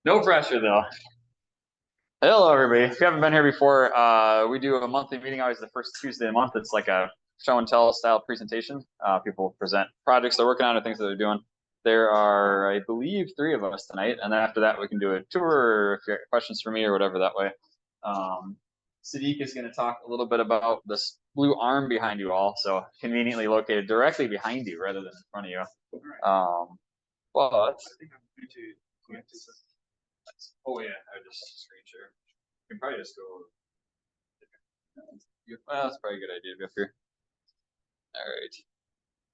No pressure though. Hello, everybody. If you haven't been here before, we do a monthly meeting always the first Tuesday of the month. It's like a show and tell style presentation. People present projects they're working on or things that they're doing. There are, I believe, 3 of us tonight, and then after that we can do a tour or if you have questions for me or whatever that way. Sadiq is going to talk a little bit about this blue arm behind you all, so conveniently located directly behind you rather than in front of you. But I think I'm going to oh yeah, I just screen share. You can probably just go. Well, that's probably a good idea to go up here. All right.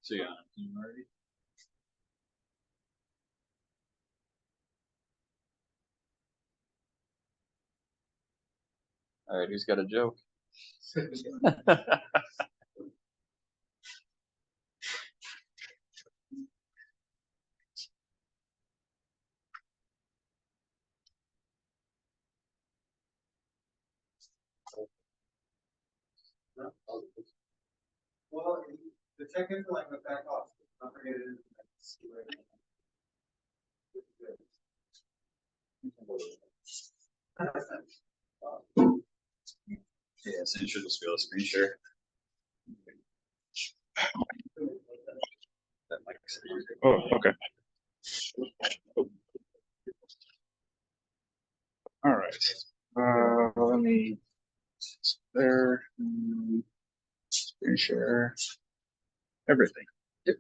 So you're on team already. All right, who's got a joke? Well, the technical like the back off. Don't forget it. Yeah, so you should just be able to screen share. Oh, okay. All right. Let me there. Screen share. Everything. Yep.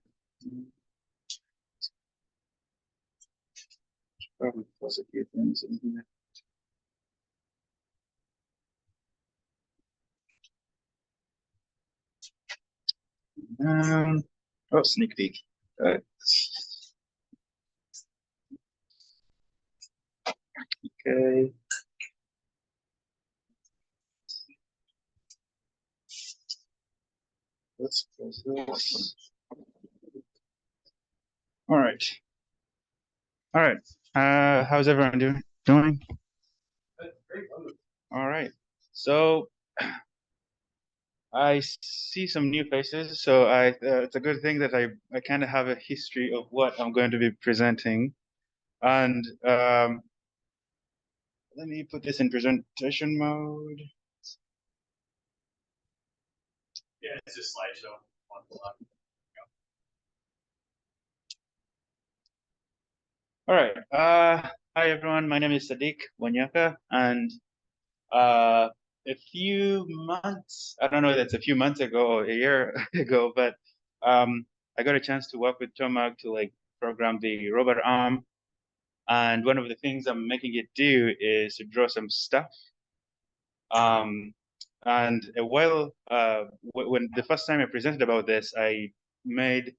Probably plus a few things in here. Oh, sneak peek. Okay. Let's close this. All right. All right. How's everyone doing? All right. So I see some new faces, so it's a good thing that I kind of have a history of what I'm going to be presenting, and let me put this in presentation mode. Yeah, it's just slideshow. All right. Hi everyone. My name is Sadiq Wanyaka, and a few months, I don't know if that's a few months ago or a year ago, but I got a chance to work with Tormach to like program the robot arm. And one of the things I'm making it do is to draw some stuff. And a while, when the first time I presented about this, I made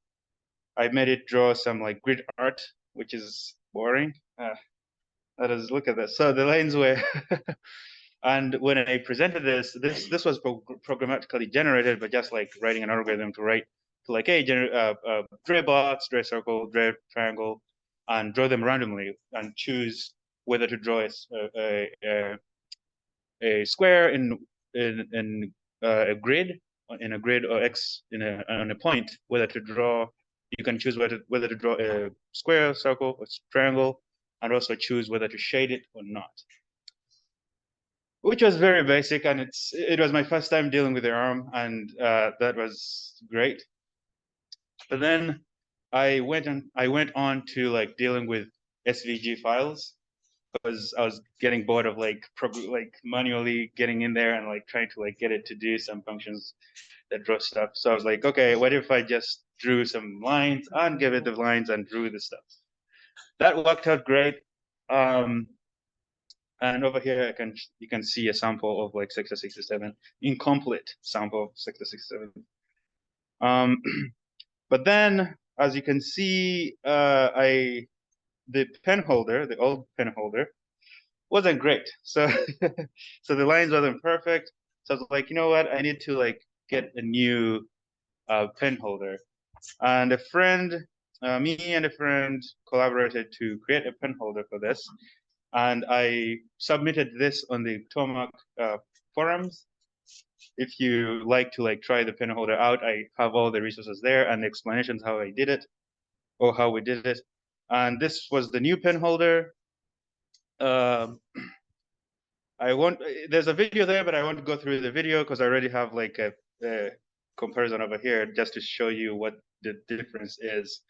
it draw some like grid art, which is boring. Let us look at this. So the lines were and when I presented this was programmatically generated, but just like writing an algorithm to write to like, hey, draw a box, draw a circle, draw a triangle, and draw them randomly and choose whether to draw a square in a grid or X on a point, whether to draw. You can choose whether to draw a square, circle, or triangle, and also choose whether to shade it or not. Which was very basic, and it was my first time dealing with the ARM, and that was great. But then I went on to like dealing with SVG files because I was getting bored of like manually getting in there and like trying to like get it to do some functions that draw stuff. So I was like, okay, what if I just drew some lines and gave it the lines and drew the stuff? That worked out great. And over here, you can see a sample of like Sector67, incomplete sample of Sector67. But then, as you can see, the pen holder, the old pen holder, wasn't great. So, so the lines wasn't perfect. So I was like, you know what? I need to like get a new pen holder. And a friend, me and a friend collaborated to create a pen holder for this. And I submitted this on the Tormach forums. If you like to like try the pen holder out, I have all the resources there and the explanations how I did it or how we did it. And this was the new pen holder. There's a video there, but I won't go through the video because I already have like a comparison over here just to show you what the difference is.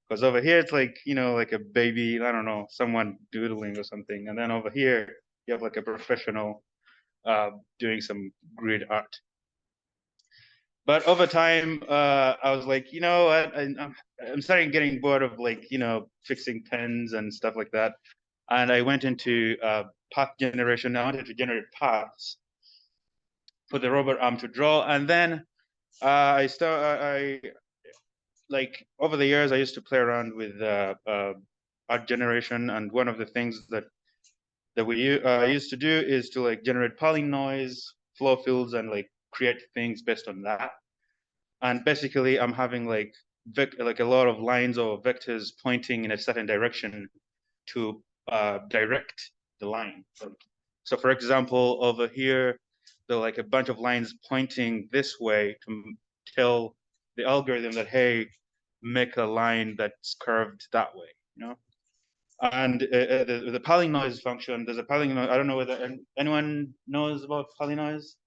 Because over here, it's like, you know, like a baby, I don't know, someone doodling or something. And then over here, you have like a professional doing some grid art. But over time, I was like, you know what, I'm starting getting bored of like, you know, fixing pens and stuff like that. And I went into path generation. I wanted to generate paths for the robot arm to draw. And then I like over the years, I used to play around with art generation. And one of the things that we used to do is to like generate polynoise, flow fields, and like create things based on that. And basically, I'm having like a lot of lines or vectors pointing in a certain direction to direct the line. So for example, over here, there are like a bunch of lines pointing this way to tell the algorithm that, hey, make a line that's curved that way, you know? And the polynoise function, there's a polynoise, I don't know whether anyone knows about polynoise?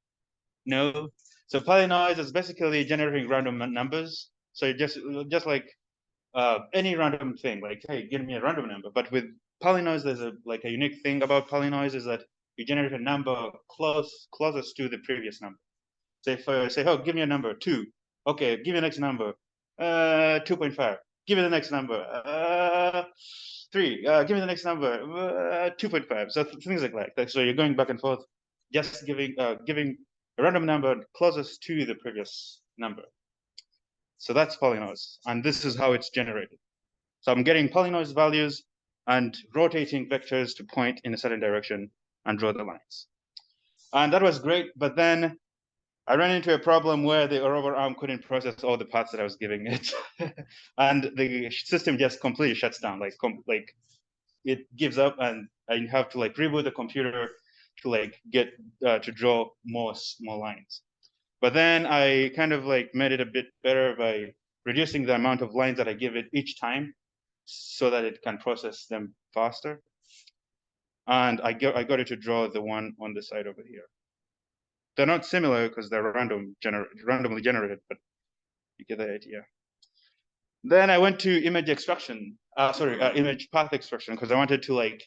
No? So polynoise is basically generating random numbers. So just like any random thing, like, hey, give me a random number. But with polynoise, there's a unique thing about polynoise is that you generate a number closest to the previous number. So if I say, oh, give me a number 2. Okay, give me the next number 2.5. Give me the next number 3. Give me the next number 2.5. So things like that. So you're going back and forth, just giving a random number closest to the previous number. So that's polynoise, and this is how it's generated. So I'm getting polynoise values and rotating vectors to point in a certain direction and draw the lines. And that was great, but then I ran into a problem where the robot arm couldn't process all the paths that I was giving it. And the system just completely shuts down, like it gives up, and I have to like reboot the computer to like get to draw more lines. But then I kind of like made it a bit better by reducing the amount of lines that I give it each time so that it can process them faster. And I got it to draw the one on the side over here. They're not similar because they're randomly generated, but you get the idea. Then I went to image extraction, image path extraction, because I wanted to like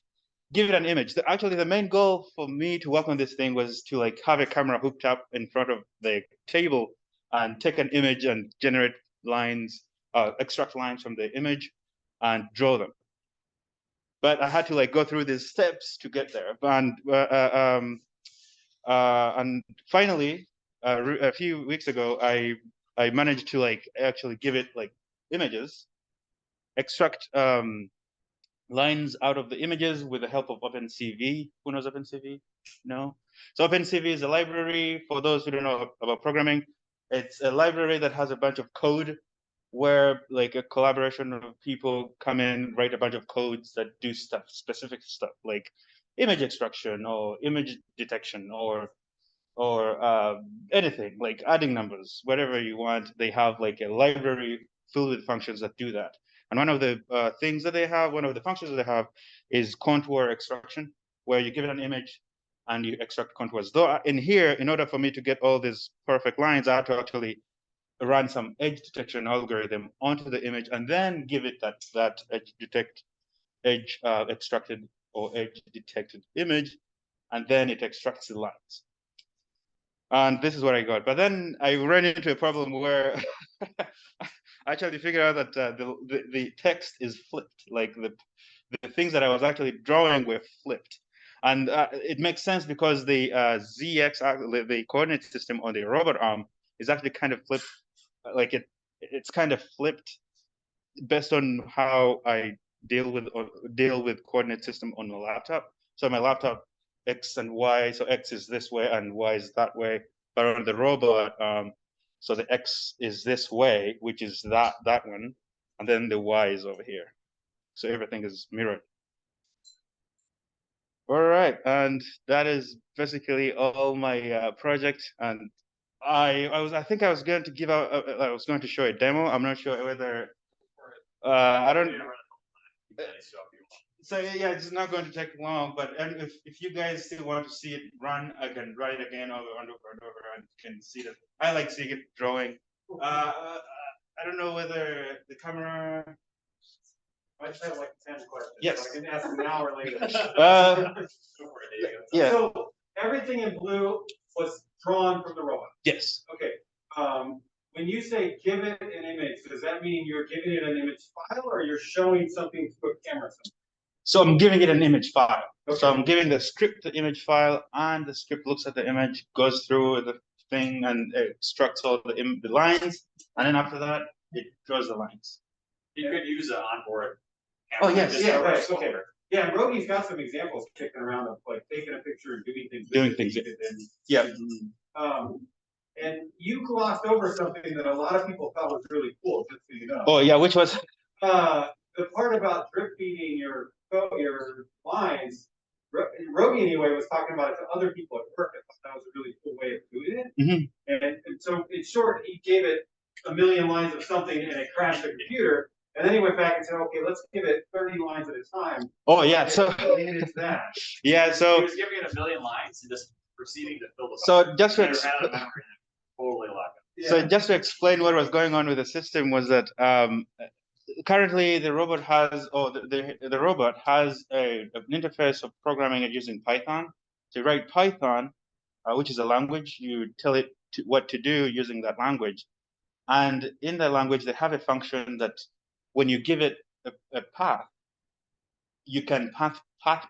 give it an image. Actually, the main goal for me to work on this thing was to like have a camera hooked up in front of the table and take an image and generate lines, extract lines from the image and draw them. But I had to like go through these steps to get there. And finally, a few weeks ago, I managed to like actually give it like images, extract lines out of the images with the help of OpenCV. Who knows OpenCV? No? So OpenCV is a library, for those who don't know about programming. It's a library that has a bunch of code where like a collaboration of people come in, write a bunch of codes that do specific stuff, like image extraction or image detection or anything, like adding numbers, whatever you want. They have like a library filled with functions that do that. And one of the things that they have, one of the functions that they have is contour extraction, where you give it an image and you extract contours. Though in here, in order for me to get all these perfect lines, I have to actually run some edge detection algorithm onto the image and then give it that edge extracted or edge detected image, and then it extracts the lines. And this is what I got. But then I ran into a problem where I actually figured out that the text is flipped. Like the things that I was actually drawing were flipped. And it makes sense because the ZX, the coordinate system on the robot arm is actually kind of flipped. Like it's kind of flipped based on how I deal with coordinate system on my laptop. So my laptop X and Y. So X is this way and Y is that way. But on the robot, so the X is this way, which is that one, and then the Y is over here. So everything is mirrored. All right, and that is basically all my project. And I think I was going to give out. I was going to show a demo. I'm not sure whether. I don't. So yeah, it's not going to take long. But if you guys still want to see it run, I can run it again over and over and over, and you can see that. I like seeing it drawing. I don't know whether the camera. I just have like 10 questions. Yes. So I can ask an hour later. Yeah. So everything in blue was drawn from the robot. Yes. Okay. When you say give it an image, does that mean you're giving it an image file or you're showing something to a camera? So I'm giving it an image file. Okay. So I'm giving the script the image file, and the script looks at the image, goes through the thing, and extracts all the lines, and then after that, it draws the lines. You could use an onboard Oh, camera. yes. Just Yeah, over right, a shoulder. okay. Yeah, and Rogi's got some examples kicking around of like taking a picture and doing things. Doing things. Yeah. And you glossed over something that a lot of people thought was really cool, just so you know. Oh yeah, which was? The part about drip feeding your lines, Rogi anyway was talking about it to other people at work. I thought that was a really cool way of doing it. Mm-hmm. And so in short, he gave it a million lines of something and it crashed the computer. And then he went back and said, okay, let's give it 30 lines at a time. Oh yeah, so it's that. yeah, so He was giving it a million lines and just proceeding to fill the. So just to totally locked. Yeah. So just to explain what was going on with the system was that currently the robot has, the robot has an interface of programming it using Python. To write Python, which is a language, you tell it what to do using that language. And in that language, they have a function that when you give it a path, you can path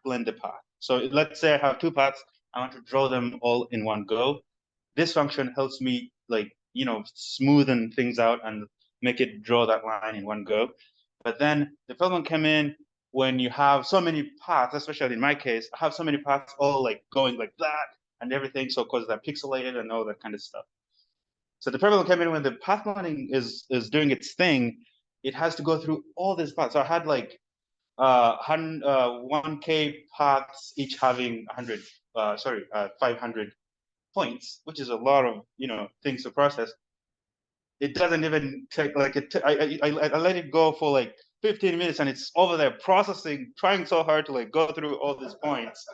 blend the path. So let's say I have two paths, I want to draw them all in one go. This function helps me smoothen things out and make it draw that line in one go. But then the problem came in when you have so many paths, especially in my case, I have so many paths all like going like that and everything. So because they're pixelated and all that kind of stuff. So the problem came in when the path blending is doing its thing, it has to go through all these paths. So I had like 1K paths, each having 500 points, which is a lot of things to process. It doesn't even take like I let it go for like 15 minutes and it's over there processing, trying so hard to like go through all these points.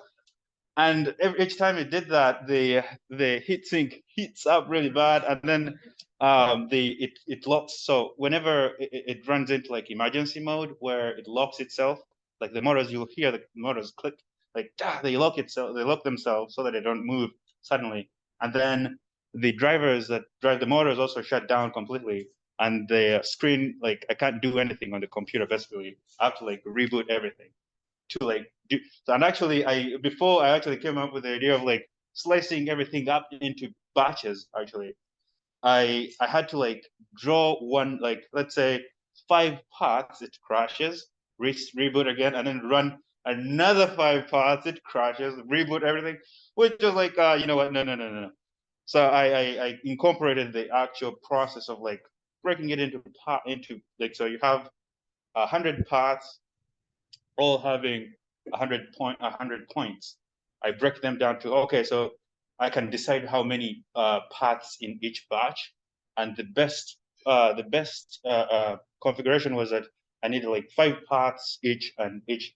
And each time it did that, the heatsink heats up really bad, and then it locks. So whenever it runs into like emergency mode where it locks itself, like the motors, you'll hear the motors click, like they lock themselves so that they don't move suddenly. And then the drivers that drive the motors also shut down completely, and the screen, like I can't do anything on the computer. Basically, I have to like reboot everything to like do. And actually, before I actually came up with the idea of like slicing everything up into batches. Actually, I had to like draw one, like let's say 5 parts, it crashes, reboot again, and then run another 5 parts, it crashes, reboot everything, which is like you know what, no. So I incorporated the actual process of like breaking it into like, so you have 100 parts all having 100 points. I break them down to, okay, so I can decide how many paths in each batch, and the best configuration was that I needed like 5 paths each, and each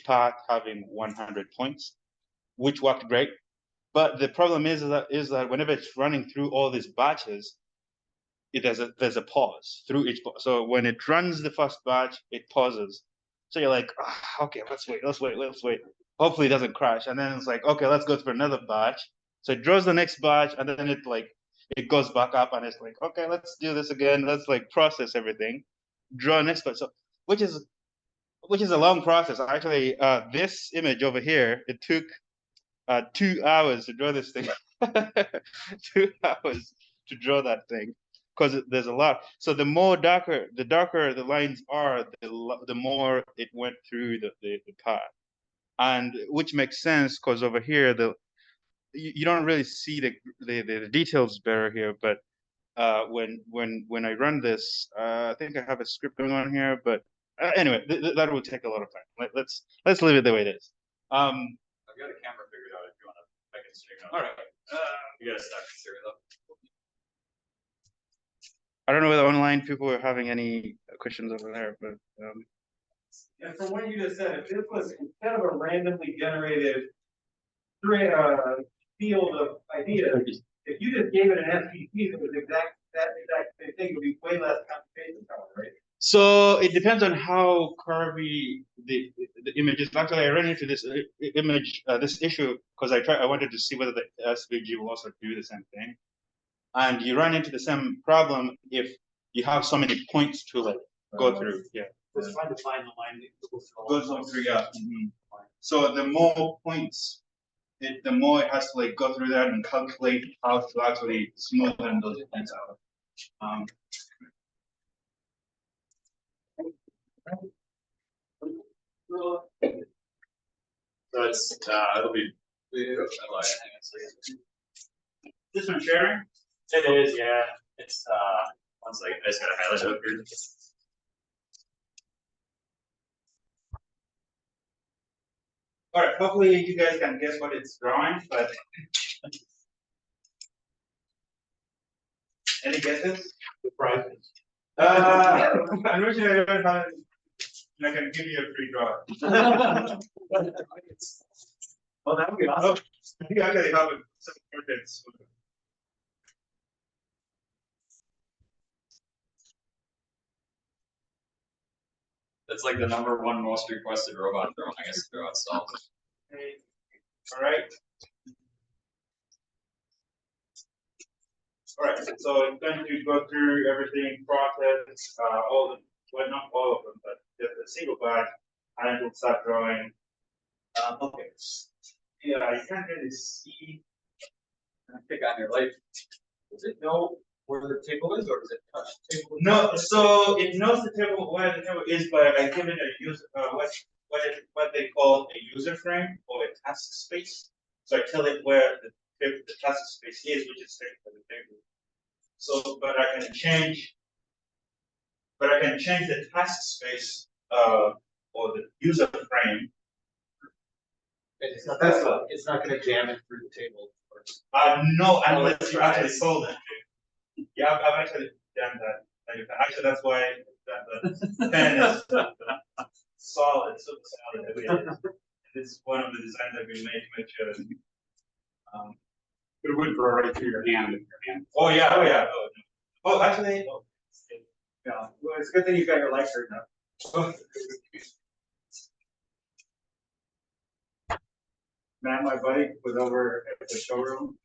path having 100 points, which worked great. But the problem is that whenever it's running through all these batches, there's a pause through each. So when it runs the first batch, it pauses. So you're like, okay, let's wait. Hopefully it doesn't crash. And then it's like, okay, let's go through another batch. So it draws the next batch, and then it goes back up, and it's like, okay, let's do this again. Let's like process everything, draw next batch. So which is a long process. Actually, this image over here, it took 2 hours to draw this thing. 2 hours to draw that thing, because there's a lot. So the darker the lines are, the more it went through the path. and which makes sense because over here you don't really see the details better here, but when I run this, I think I have a script going on here, but anyway, that will take a lot of time. Let's leave it the way it is. I've got a camera figured out if you want to make it straight up. All right. You got to start serious though. I don't know whether online people are having any questions over there, but And from what you just said, if this was instead of a randomly generated field of ideas, if you just gave it an SVP that was that exact same thing, it would be way less computation power, right? so it depends on how curvy the image is. Actually, I ran into this image, this issue, because I wanted to see whether the SVG will also do the same thing. And you run into the same problem if you have so many points to like go through. Yeah. Just trying to find the line that Goes through, yeah. So the more points, the more it has to like go through that and calculate how to actually smoothen those points out. So it's it'll be. This one sharing? It is, yeah. It's one second. I just gotta highlight it up here. All right. Hopefully you guys can guess what it's drawing, but any guesses? Surprises. Unfortunately, I don't have. I can give you a free draw. Oh, that would be awesome. I think I actually have some portraits. It's like the #1 most requested robot drone, I guess, throughout itself. All right. All right. So it's going to go through everything, process all the, well, not all of them, but just a single batch, and it will start drawing. Okay. Yeah, you can't really see. Pick on your light. Does it know where the table is, or does it touch the table? No, so it knows the table where the table is by giving a user what they call a user frame or a task space. So I tell it where the task space is, which is set for the table. So, but I can change the task space or the user frame. It's not going to jam it through the table. No, unless you actually sold it. Yeah, I've actually done that. Actually, that's why the pen is solid, super solid. This is one of the designs that we made to make sure that. It would grow right through your hand. Oh yeah, oh yeah. Oh, actually, Yeah. Well, it's a good thing you got your light curtain up. Matt, my buddy, was over at the showroom.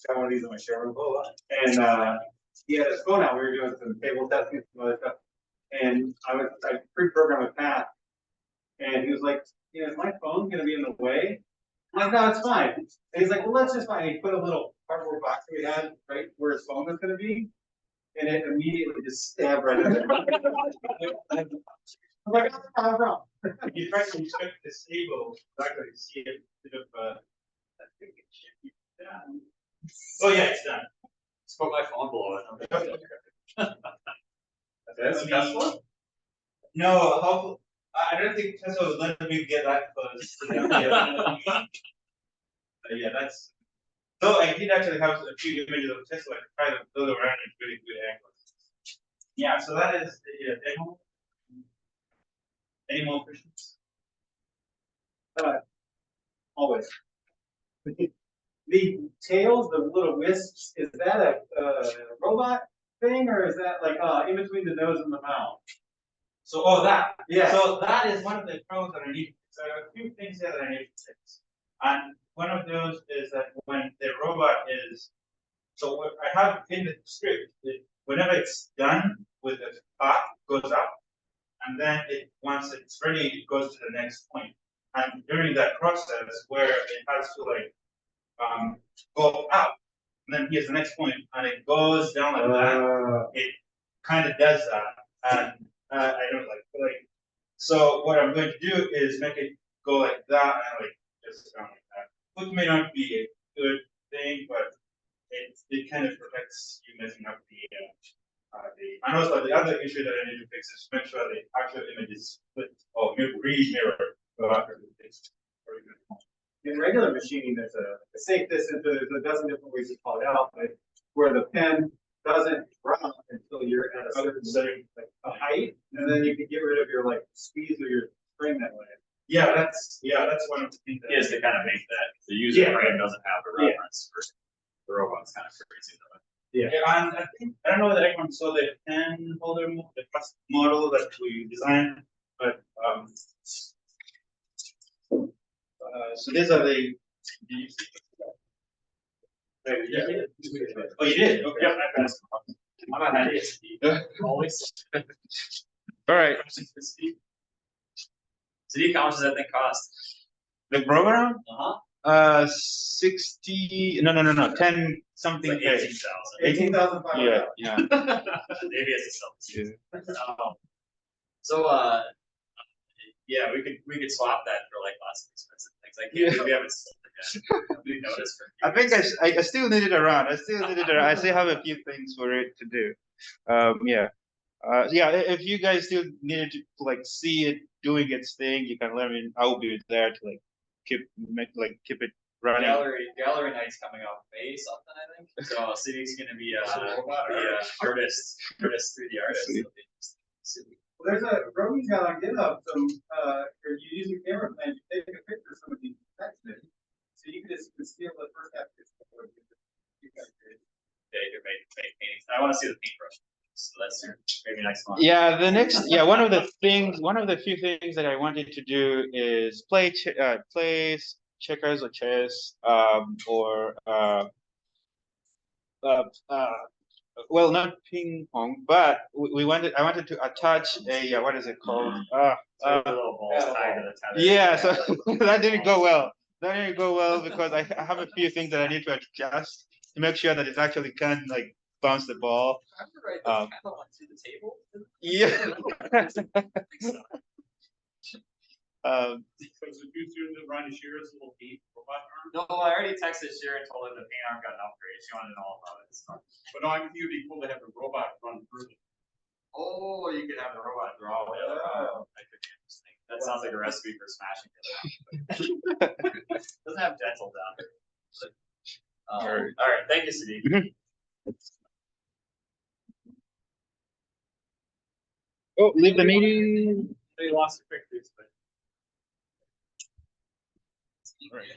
Got one of these in my showroom. And he had his phone out. We were doing some table testing, some other stuff. And I pre-programmed with Pat. And he was like, is my phone gonna be in the way? I'm like, no, it's fine. And he's like, well, let's just find. He put a little cardboard box that we had right where his phone was gonna be. And it immediately just stabbed right in there. I'm like, that's not a problem. you try to inspect this table, actually see a bit of I think it should be done. Oh yeah, it's done. Let's put my phone below it. That's a Tesla? No, how I don't think Tesla will let me get that close. Yeah, that's. Though I did actually have a few images of Tesla to try to build around in really good angles. Yeah, so that is the demo. Any more questions? Always. The tails, the little wisps, is that a robot thing, or is that like in between the nose and the mouth? So, oh, that. Yeah. So that is one of the pros that I need. So there are a few things there that I need to fix. And one of those is that when the robot is, so what I have in the script, whenever it's done with the path goes up, and then once it's ready, it goes to the next point. And during that process where it has to like go up, and then here's the next point, and it goes down like that, it kind of does that. And I don't like. So what I'm going to do is make it go like that and like just like that. Which may not be a good thing, but it kind of protects you messing up and also the other issue that I need to fix is make sure the actual image is split or re-mirror after the fix. In regular machining, there's a safe distance, there's a dozen different ways to call it out, but where the pen doesn't run until you're at a certain like a height, and then you can get rid of your like squeeze or your spring that way. Yeah, that's one of the things that Is to kind of make that the user frame doesn't have a reference for the robot's kind of crazy though. Yeah, and I don't know that everyone saw the pen holder, the first model that we designed, but so these are the. Do you see? Yeah. Oh, you did? Okay. Yep, I passed. I'm not had ESP. Always. All right. Sadiq, how much does that thing cost? The program? 60. No. 10 something. Like 18,000. 18,500. Yeah. Maybe it's a sell. So yeah, we could swap that for like lots of expensive things. We haven't sold it yet. We noticed for I think I still need it around. I still have a few things for it to do. Yeah. If you guys still needed to like see it doing its thing, you can let me. I will be there to like keep it running. Gallery night's coming up May something, I think. So Sadiq's gonna be the artist through the artist. Well, there's a Roby's got on GitHub some you're using camera plans, you take a picture of some of these texts, so you can just steal the first half of this. Yeah, you can make paintings. I want to see the paintbrush. So that's maybe next month. Yeah, one of the few things that I wanted to do is play checkers or chess, or well, not ping pong, but I wanted to attach a what is it called? A little balls tied to the tether. Yeah, so that didn't go well. Because I have a few things that I need to adjust to make sure that it actually can like bounce the ball. I have to write the panel onto the table. Yeah. Was it easier to run Shira's little paint robot arm? No, I already texted Sharon and told her the paint arm got an upgrade. She wanted to know all about it. So. But no, I think it'd be cool to have a robot run through it. Oh, you could have the robot draw away. That could be interesting. That sounds like a recipe for smashing it. Doesn't have dental down here. All right. Thank you, Sadiq. Oh, leave the meeting. They lost the pictures, but. All right.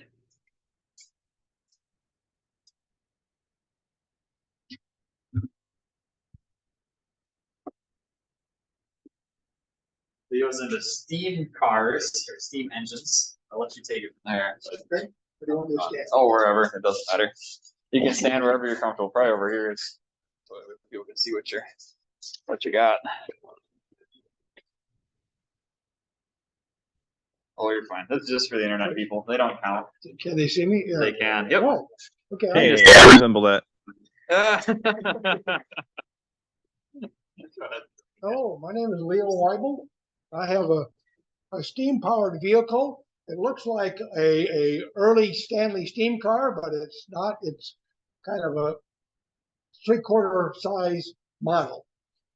He goes into steam cars or steam engines. I'll let you take it from there. Oh, wherever. It doesn't matter. You can stand wherever you're comfortable. Probably over here is so people can see what you got. Oh, you're fine. That's just for the internet people. They don't count. Can they see me? Yeah. They can. Yep. Oh, okay. Hey, I resemble that. Oh, my name is Leo Weibel. I have a steam-powered vehicle. It looks like a early Stanley steam car, but it's not. It's kind of a 3/4 size model.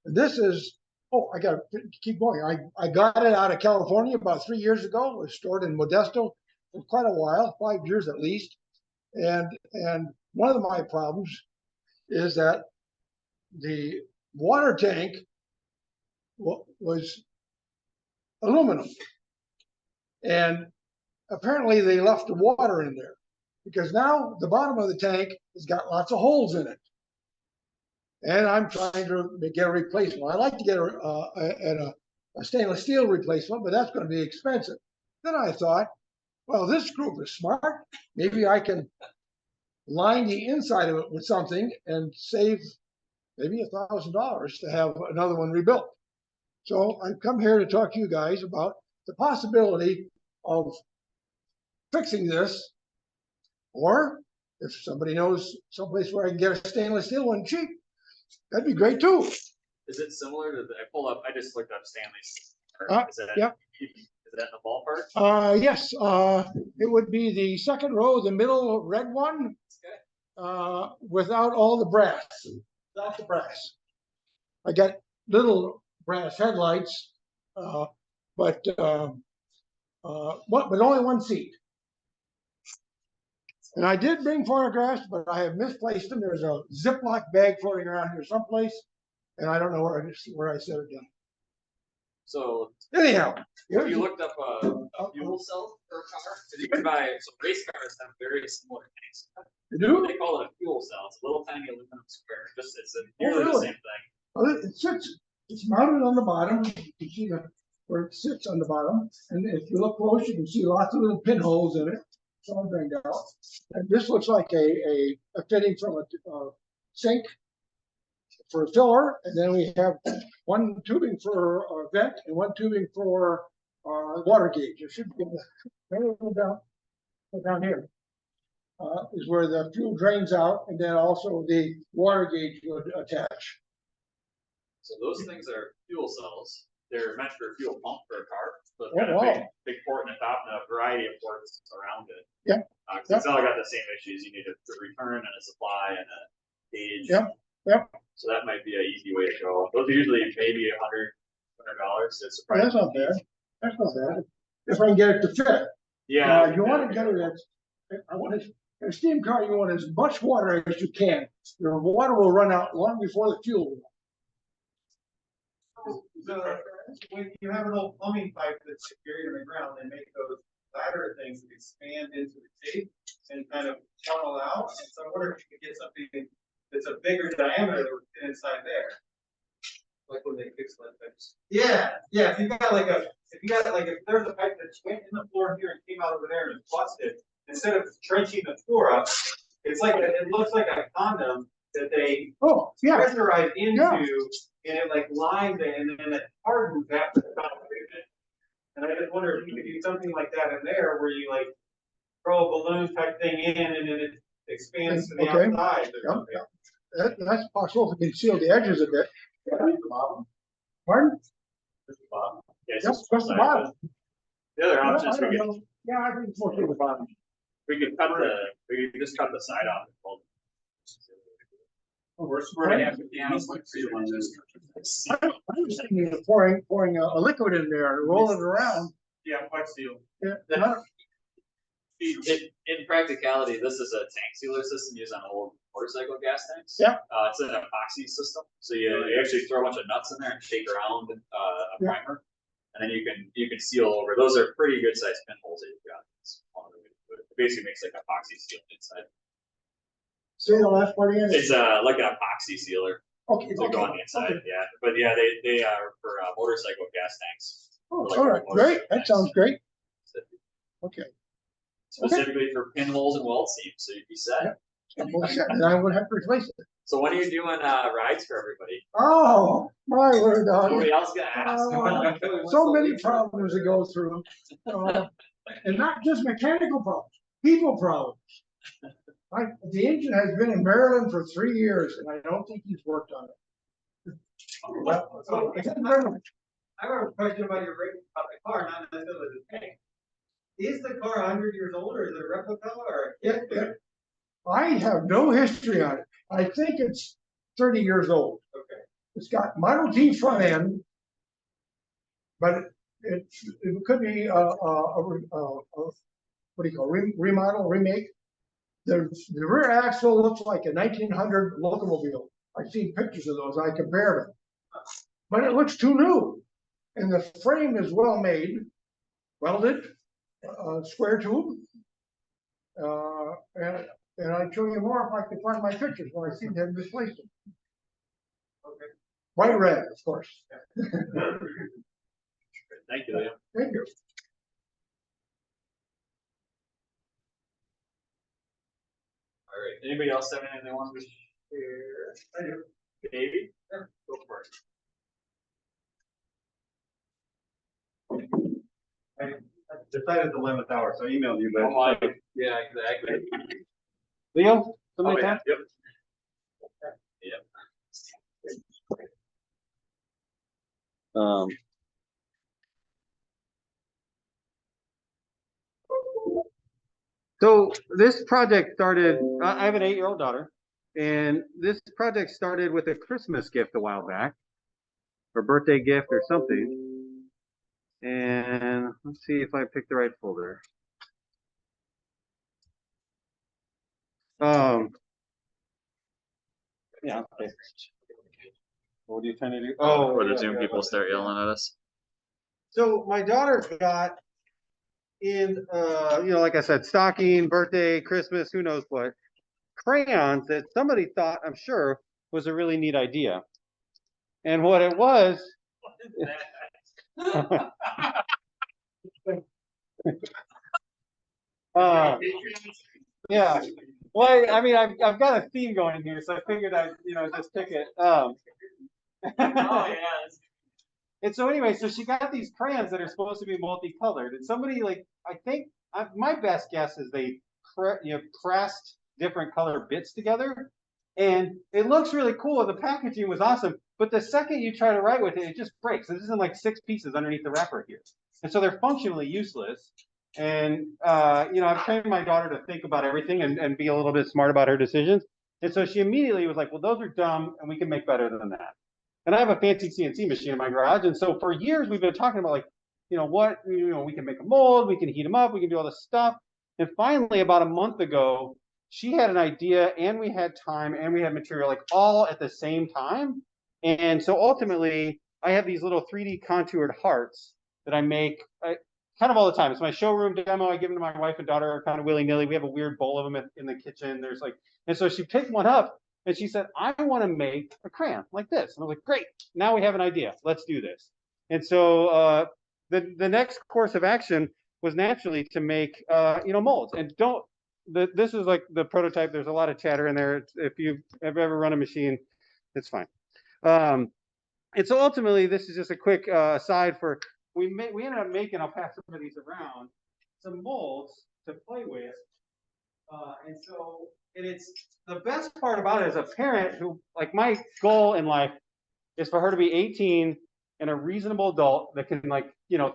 And this is, oh, I got to keep going. I got it out of California about 3 years ago. It was stored in Modesto for quite a while, 5 years at least. And one of my problems is that the water tank was aluminum. And apparently they left the water in there because now the bottom of the tank has got lots of holes in it. And I'm trying to get a replacement. I like to get a stainless steel replacement, but that's going to be expensive. Then I thought, well, this group is smart. Maybe I can line the inside of it with something and save maybe $1,000 to have another one rebuilt. So I've come here to talk to you guys about the possibility of fixing this, or if somebody knows someplace where I can get a stainless steel one cheap, that'd be great too. Is it similar to I just looked up Stanley's. Yeah. Is Is that in the ballpark? Yes, it would be the second row, the middle red one, without all the brass, without the brass. I got little brass headlights, but only one seat. And I did bring photographs, but I have misplaced them. There's a Ziploc bag floating around here someplace, and I don't know where I set it down. So Anyhow, have you looked up fuel cell for a car? Because you can buy, so race cars have very similar tanks. you do? They call it a fuel cell. It's a little tiny aluminum square. It's nearly the really? same thing. Well, it sits. It's mounted on the bottom. You can see where it sits on the bottom, and if you look close, you can see lots of little pinholes in it. Some drained out. And this looks like a fitting from a sink for a filler, and then we have one tubing for a vent and one tubing for water gauge. It should be down here. Is where the fuel drains out, and then also the water gauge would attach. So those things are fuel cells. They're meant for a fuel pump for a car. So it's Oh, got a wow. big port in the top and a variety of ports around it. Yeah. It's all got the same issues. You need a return and a supply and a gauge. Yep. So that might be an easy way to go. Those are usually maybe $100. It's surprising. That's not bad. That's not bad. If I can get it to fit. Yeah. You want to get it in a steam car, you want as much water as you can. Your water will run out long before the fuel will. When you have an old plumbing pipe that's buried in the ground, they make those ladder things that expand into the tape and kind of funnel out. And so I wonder if you could get something that's a bigger diameter that would fit inside there. Like when they fix that pipes. Yeah. If you got like if there's a pipe that went in the floor here and came out over there and it's busted, instead of trenching the floor up, it's like it looks like a condom that they pressurize into, and it like lines it, and then it hardens after the foundation. And I just wonder if you could do something like that in there, where you like throw a balloon type thing in, and then it expands to the outside. That's possible if we can seal the edges a bit. The bottom. Pardon? Just the bottom. Yeah, Yep, just the bottom. The other option is I think it's mostly the bottom. we could just cut the side off. We're gonna have to be honest, like I was thinking of pouring a liquid in there and rolling it around. yeah, white steel. Yeah. In practicality, this is a tank sealer system used on old motorcycle gas tanks. Yeah. It's an epoxy system, so you actually throw a bunch of nuts in there and shake around a primer, and then you can seal over. Those are pretty good sized pinholes that you've got. It basically makes like epoxy seal inside. Say the last part again. It's like an epoxy sealer. Okay. To go on the inside, yeah. But yeah, they are for motorcycle gas tanks. Oh, Like all right, great. That tanks. sounds great. Okay. Specifically for pinholes and weld seams, so you'd be set. And I would have to replace it. So when are you doing rides for everybody? Oh, my word, dog. Nobody else gonna ask. So many problems to go through. And not just mechanical problems, people problems. The engine has been in Maryland for 3 years, and I don't think he's worked on it. I have a question about your the car, not necessarily the tank. Is the car 100 years old, or is it a replica, or? Yeah. I have no history on it. I think it's 30 years old. Okay. It's got Model T front end, but it could be what do you call remodel, remake. The rear axle looks like a 1900 locomobile. I've seen pictures of those. I compared them, but it looks too new. And the frame is well made, welded, square tube. And I'd show you more if I could find my pictures when I seem to have misplaced them. Okay. White red, of course. Thank you, Liam. Thank you. All right. Anybody else have anything they want to share? I do. Davie? Sure. Go for it. I decided the 11th hour, so I emailed you, but. Oh, yeah, exactly. Leo? Oh, yeah. Yep. Yep. So this project started, I have an 8-year-old daughter, and this project started with a Christmas gift a while back, or birthday gift or something. And let's see if I picked the right folder. Yeah, okay. What are you trying to do? Oh, Before the Zoom people start yelling at us. So my daughter got in, like I said, stocking, birthday, Christmas, who knows what, crayons that somebody thought, I'm sure, was a really neat idea. And what it was. Yeah. Well, I mean, I've got a theme going here, so I figured I'd, just pick it. Oh, yeah. And so anyway, so she got these crayons that are supposed to be multicolored, and somebody I think my best guess is they pressed different color bits together, and it looks really cool. The packaging was awesome, but the second you try to write with it, it just breaks. This is in like 6 pieces underneath the wrapper here, and so they're functionally useless. And I've trained my daughter to think about everything and be a little bit smart about her decisions. And so she immediately was like, "Well, those are dumb, and we can make better than that." And I have a fancy CNC machine in my garage. And so for years, we've been talking about we can make a mold, we can heat them up, we can do all this stuff. And finally, about a month ago, she had an idea, and we had time, and we had material, all at the same time. And so ultimately, I have these little 3D contoured hearts that I make kind of all the time. It's my showroom demo. I give them to my wife and daughter kind of willy-nilly. We have a weird bowl of them in the kitchen. And so she picked one up. And she said, "I want to make a crayon like this." And I was like, "Great, now we have an idea. Let's do this." And so the next course of action was naturally to make molds. And this is like the prototype. There's a lot of chatter in there. If you've ever run a machine, it's fine. And so ultimately, this is just a quick aside for we ended up making. I'll pass some of these around. Some molds to play with, and it's the best part about it as a parent who, my goal in life is for her to be 18 and a reasonable adult that can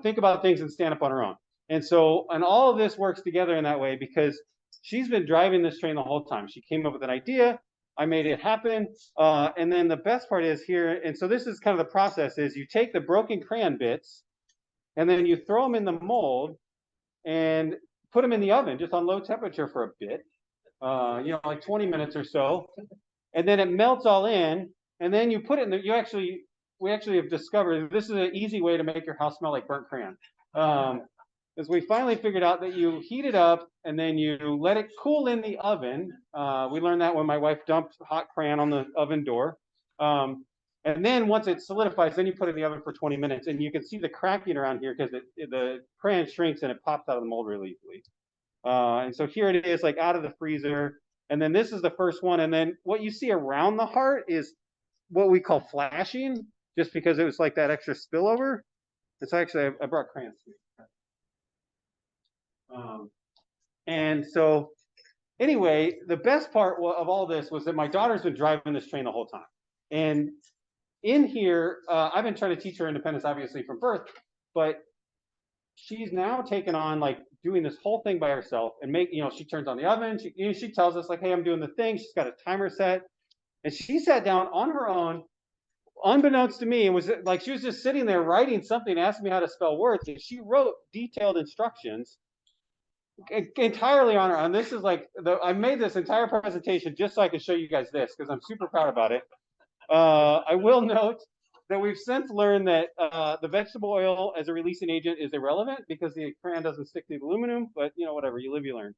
think about things and stand up on her own. And all of this works together in that way because she's been driving this train the whole time. She came up with an idea, I made it happen. And then the best part is here, and so this is kind of the process is you take the broken crayon bits and then you throw them in the mold and put them in the oven just on low temperature for a bit. 20 minutes or so, and then it melts all in, and then you put it in we actually have discovered this is an easy way to make your house smell like burnt crayon. As we finally figured out that you heat it up and then you let it cool in the oven. We learned that when my wife dumped hot crayon on the oven door. And then once it solidifies, then you put it in the oven for 20 minutes, and you can see the cracking around here because the crayon shrinks and it pops out of the mold really easily. And so here it is, out of the freezer. And then this is the first one. And then what you see around the heart is what we call flashing, just because it was like that extra spillover. It's actually, I brought crayons. And so anyway, the best part of all this was that my daughter's been driving this train the whole time. And in here, I've been trying to teach her independence, obviously, from birth, but she's now taken on doing this whole thing by herself and she turns on the oven. She tells us "Hey, I'm doing the thing." She's got a timer set, and she sat down on her own, unbeknownst to me, and was she was just sitting there writing something, asking me how to spell words, and she wrote detailed instructions entirely on her own. This is I made this entire presentation just so I could show you guys this because I'm super proud about it. I will note that we've since learned that the vegetable oil as a releasing agent is irrelevant because the crayon doesn't stick to the aluminum, but whatever, you live, you learn.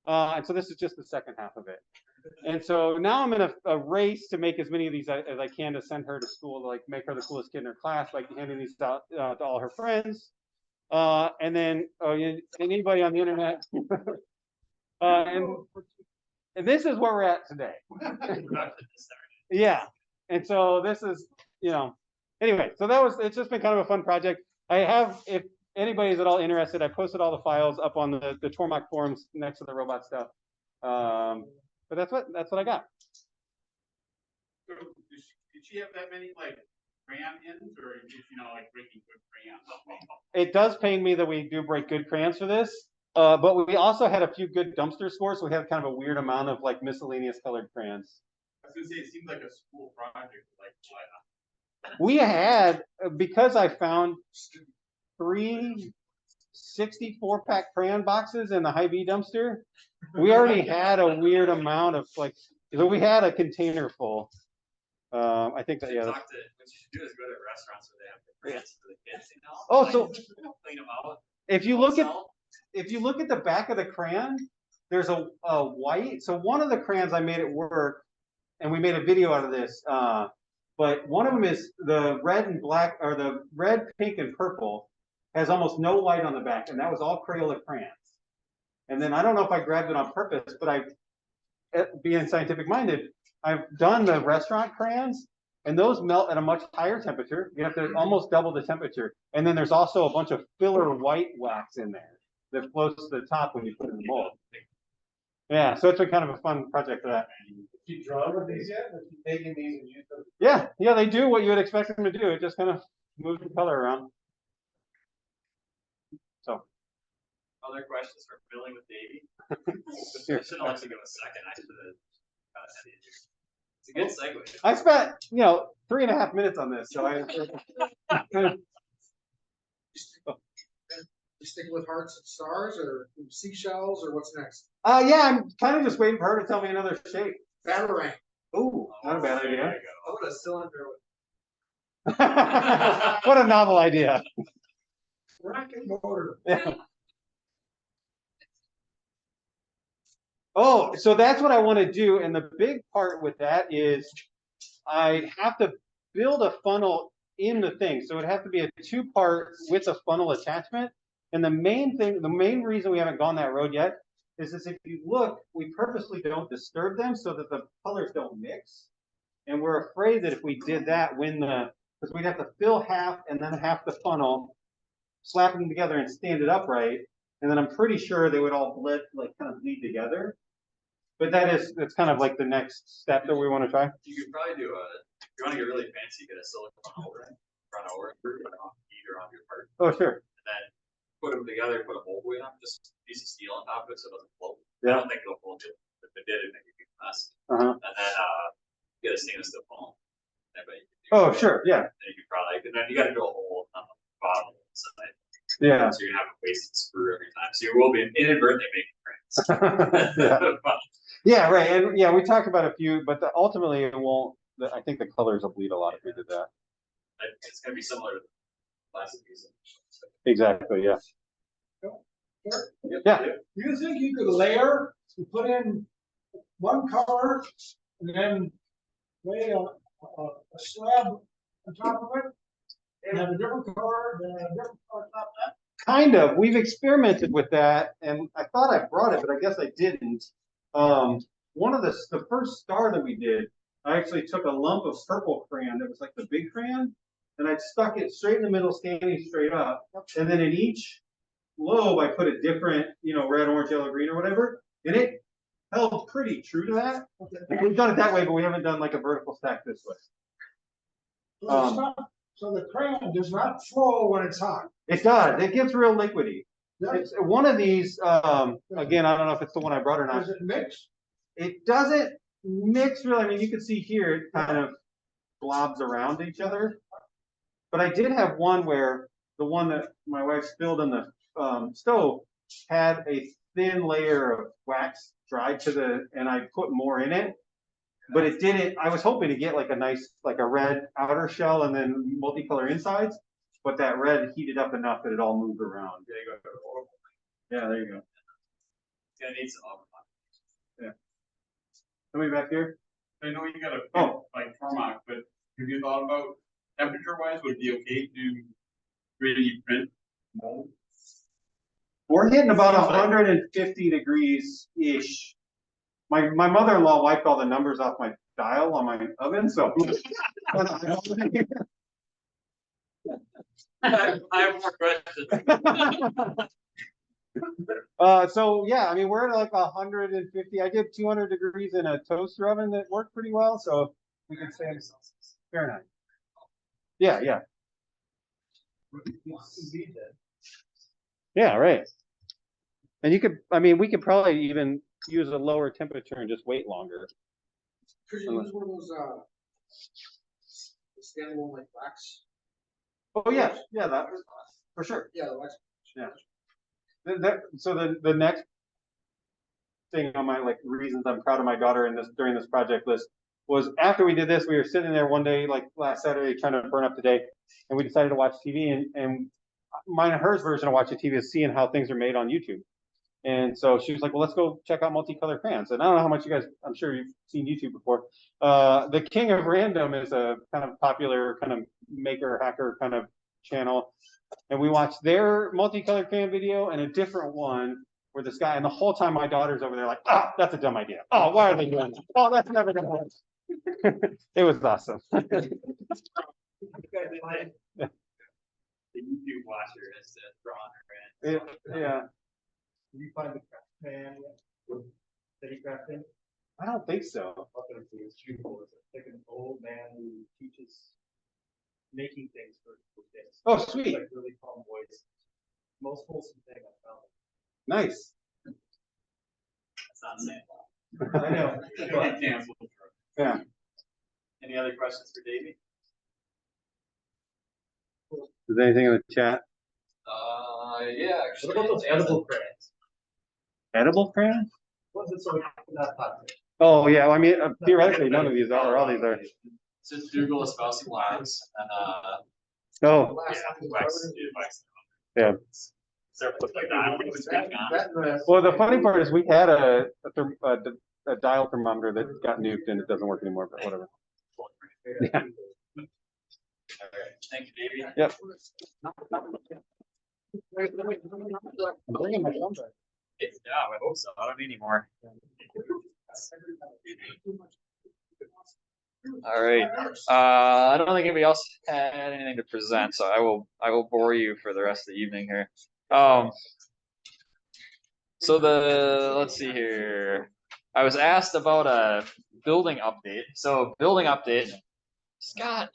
And so this is just the second half of it. And so now I'm in a race to make as many of these as I can to send her to school to make her the coolest kid in her class, handing these out to all her friends. And then anybody on the internet. And this is where we're at today. Yeah. And so this is, anyway, so it's just been kind of a fun project. I have, if anybody's at all interested, I posted all the files up on the Tormach forums next to the robot stuff. But that's what I got. So did she have that many crayon ends, or just breaking good crayons? It does pain me that we do break good crayons for this. But we also had a few good dumpster scores, so we had kind of a weird amount of like miscellaneous colored crayons. I was gonna say, it seemed like a school project, like, We had, because I found 3 64-pack crayon boxes in the Hy-Vee dumpster, we already had a weird amount of like, so we had a container full. I think that, yeah. What you should do is go to restaurants where they have the crayons for the kids, you know? Oh, so Clean them out. if you look at the back of the crayon, there's a white. So one of the crayons I made at work, and we made a video out of this. But one of them is the red and black, or the red, pink, and purple, has almost no white on the back, and that was all Crayola crayons. And then I don't know if I grabbed it on purpose, but being scientific minded, I've done the restaurant crayons, and those melt at a much higher temperature. You have to almost double the temperature. And then there's also a bunch of filler white wax in there that floats to the top when you put it in the mold. Yeah, so it's been kind of a fun project for that. You draw with these yet? Or you taking these and use them? Yeah, they do what you would expect them to do. It just kind of moves the color around. So. Other questions for filling with Davie? Here. I shouldn't let you go a second. I should have. It's a good segue. I spent, 3.5 minutes on this, so I. You sticking with hearts and stars, or seashells, or what's next? Yeah, I'm kind of just waiting for her to tell me another shape. Batarang. Ooh, not a bad idea. How about a cylinder with What a novel idea. rocket motor? Yeah. Oh, so that's what I want to do. And the big part with that is I have to build a funnel in the thing. So it would have to be a 2-part with a funnel attachment. And the main reason we haven't gone that road yet is if you look, we purposely don't disturb them so that the colors don't mix. And we're afraid that if we did that, because we'd have to fill half and then half the funnel, slap them together and stand it upright. And then I'm pretty sure they would all kind of bleed together. But that's kind of like the next step that we want to try. You could probably do if you want to get really fancy, get a silicone over, run over, either on your part. Oh, sure. And then put them together, put a mold weight on, just a piece of steel on top of it so it doesn't float. Yeah. I don't think it'll float. If it did, it'd make a big mess. Uh-huh. And then get a stainless steel funnel. Oh, sure, yeah. And you could probably, and then you got to drill a hole on the bottom side. Yeah. So you're gonna have a wasted screw every time. So you will be inadvertently making crayons. Yeah, right. And yeah, we talked about a few, but ultimately it won't. I think the colors will bleed a lot if we did that. It's gonna be similar to the plastic piece. Exactly. Yeah. Yeah. Do you think you could layer, you put in one color and then lay a slab on top of it and have a different color, then a different color on top of that? Kind of. We've experimented with that, and I thought I brought it, but I guess I didn't. One of the first star that we did, I actually took a lump of purple crayon that was like the big crayon, and I stuck it straight in the middle, standing straight up. And then in each lobe, I put a different, red, orange, yellow, green, or whatever, and it held pretty true to that. Like, we've done it that way, but we haven't done like a vertical stack this way. So the crayon does not flow when it's hot. It does. It gets real liquidy. It's one of these. Again, I don't know if it's the one I brought or not. Does it mix? It doesn't mix really. I mean, you can see here it kind of blobs around each other. But I did have one where the one that my wife spilled in the stove had a thin layer of wax dried and I put more in it. But it didn't. I was hoping to get like a nice, like a red outer shell and then multicolor insides. But that red heated up enough that it all moved around. There you go. Yeah, there you go. It's gonna need some oven. Yeah. Somebody back here? I know you got a like Tormach, but have you thought about temperature wise, would it be okay to 3D print mold? We're hitting about 150 degrees ish. My mother-in-law wiped all the numbers off my dial on my oven, so. I have more questions. So yeah, I mean, we're at like 150. I did 200 degrees in a toaster oven that worked pretty well, so we can say Fahrenheit. Yeah, yeah. Yeah, right. And you could, I mean, we could probably even use a lower temperature and just wait longer. Could you use one of those, standalone like wax? Oh, yeah, yeah, that for sure. Yeah, the wax. Yeah. So the next thing on my like reasons I'm proud of my daughter in this during this project list was after we did this, we were sitting there one day, like last Saturday, trying to burn up the day, and we decided to watch TV. And mine and hers version of watching TV is seeing how things are made on YouTube. And so she was like, well, let's go check out multicolor crayons. And I don't know how much you guys, I'm sure you've seen YouTube before. The King of Random is a kind of popular kind of maker hacker kind of channel. And we watched their multicolor crayon video and a different one where this guy, and the whole time my daughter's over there like, oh, that's a dumb idea. Oh, why are they doing that? Oh, that's never gonna work. It was awesome. The YouTube watcher has drawn her in. Yeah. Did you find the craft man with City crafting? I don't think so. It's beautiful. It's like an old man who teaches making things for kids. Oh, sweet. Like really calm voice. Most wholesome thing I found. Nice. That's not saying I know. It'll get canceled. Yeah. Any other questions for Davie? Is there anything in the chat? Yeah, actually. What about those edible crayons? Edible crayon? What's it so not popular? Oh, yeah. Well, I mean, theoretically, none of these are, or all these are. Just Google espousing logs and Oh, yeah. Start looking like that. Well, the funny part is we had a dial thermometer that got nuked and it doesn't work anymore, but whatever. Yeah. All right. Thank you, Davie. Yep. Yeah, I hope so. I don't need any more. All right. I don't think anybody else had anything to present, so I will bore you for the rest of the evening here. So let's see here. I was asked about a building update. So building update. Scott,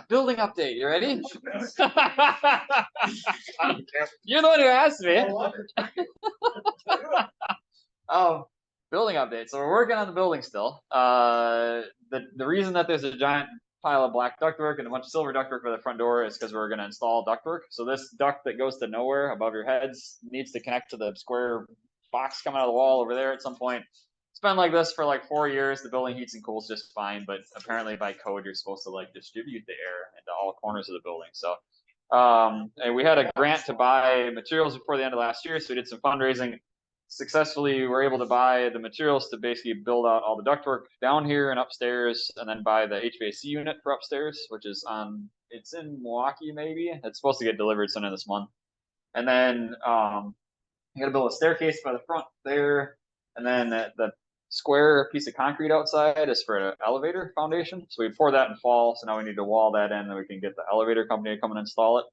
building update. You ready? You're the one who asked me. Building update. So we're working on the building still. The reason that there's a giant pile of black ductwork and a bunch of silver ductwork by the front door is because we're going to install ductwork. So this duct that goes to nowhere above your heads needs to connect to the square box coming out of the wall over there at some point. It's been like this for like 4 years. The building heats and cools just fine, but apparently by code you're supposed to like distribute the air into all corners of the building. So and we had a grant to buy materials before the end of last year, so we did some fundraising. Successfully were able to buy the materials to basically build out all the ductwork down here and upstairs, and then buy the HVAC unit for upstairs, which is it's in Milwaukee maybe. It's supposed to get delivered soon this month. And then you got to build a staircase by the front there, and then the square piece of concrete outside is for an elevator foundation. So we poured that in fall, so now we need to wall that in, and we can get the elevator company to come and install it.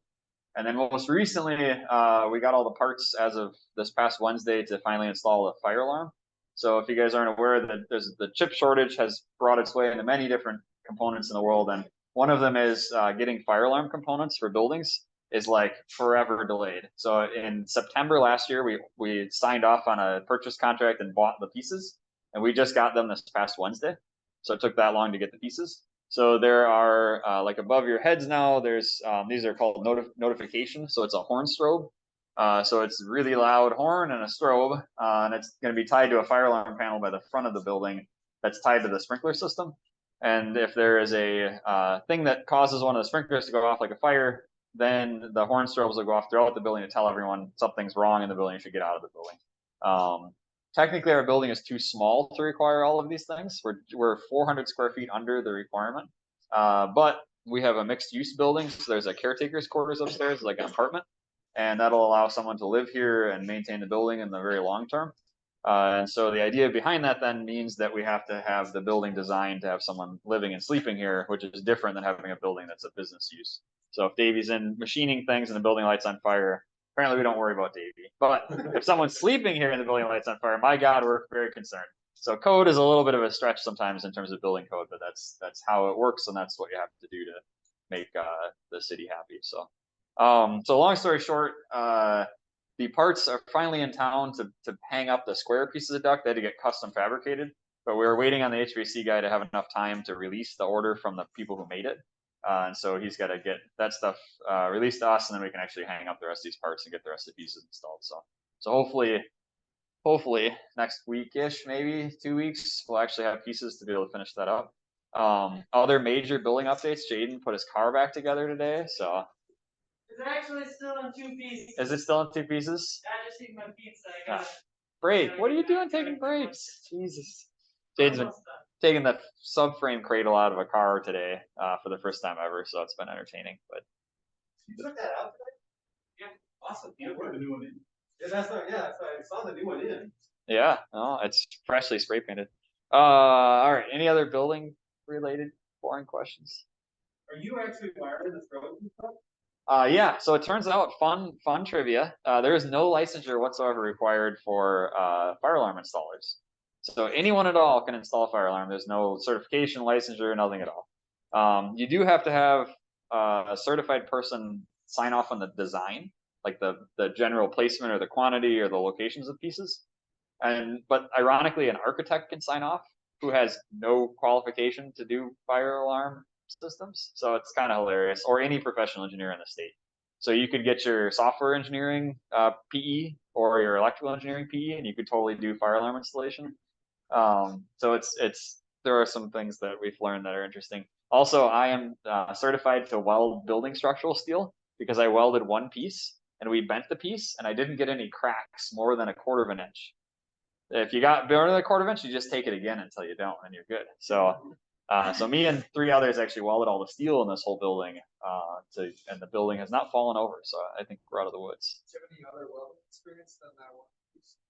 And then most recently, we got all the parts as of this past Wednesday to finally install a fire alarm. So if you guys aren't aware, that the chip shortage has brought its way into many different components in the world, and one of them is getting fire alarm components for buildings is like forever delayed. So in September last year, we signed off on a purchase contract and bought the pieces, and we just got them this past Wednesday. So it took that long to get the pieces. So there are like above your heads now, there's these are called notification. So it's a horn strobe. So it's a really loud horn and a strobe, and it's going to be tied to a fire alarm panel by the front of the building that's tied to the sprinkler system. And if there is a thing that causes one of the sprinklers to go off like a fire, then the horn strobes will go off throughout the building to tell everyone something's wrong in the building, you should get out of the building. Technically, our building is too small to require all of these things. We're 400 square feet under the requirement, but we have a mixed use building. So there's a caretaker's quarters upstairs, like an apartment, and that'll allow someone to live here and maintain the building in the very long term. And so the idea behind that then means that we have to have the building designed to have someone living and sleeping here, which is different than having a building that's a business use. So if Davie's in machining things and the building lights on fire, apparently we don't worry about Davie. But if someone's sleeping here and the building lights on fire, my God, we're very concerned. So code is a little bit of a stretch sometimes in terms of building code, but that's how it works, and that's what you have to do to make the city happy. So so long story short, the parts are finally in town to hang up the square pieces of duct. They had to get custom fabricated, but we were waiting on the HVAC guy to have enough time to release the order from the people who made it. And so he's got to get that stuff released to us, and then we can actually hang up the rest of these parts and get the rest of the pieces installed. So hopefully next week-ish, maybe 2 weeks, we'll actually have pieces to be able to finish that up. Other major building updates, Jaden put his car back together today, so. It's actually still in 2 pieces. Is it still in 2 pieces? I just ate my pizza. I got it. Break. What are you doing taking breaks? Jesus. Jaden's been taking the subframe cradle out of a car today for the first time ever, so it's been entertaining. But You took that out today? Yeah. Awesome. Yeah, put the new one in. Yeah, that's what I saw the new one in. yeah, no, it's freshly spray painted. All right. Any other building related boring questions? Are you actually wiring this road and stuff? Yeah, so it turns out fun trivia. There is no licensure whatsoever required for fire alarm installers. So anyone at all can install a fire alarm. There's no certification, licensure, nothing at all. You do have to have a certified person sign off on the design, like the general placement or the quantity or the locations of pieces. But ironically, an architect can sign off who has no qualification to do fire alarm systems. So it's kind of hilarious, or any professional engineer in the state. So you could get your software engineering PE or your electrical engineering PE, and you could totally do fire alarm installation. So there are some things that we've learned that are interesting. Also, I am certified to weld building structural steel because I welded one piece and we bent the piece and I didn't get any cracks more than 1/4 of an inch. If you got more than 1/4 inch, you just take it again until you don't, and you're good. So me and 3 others actually welded all the steel in this whole building, and the building has not fallen over. So I think we're out of the woods. Do you have any other welding experience than that one?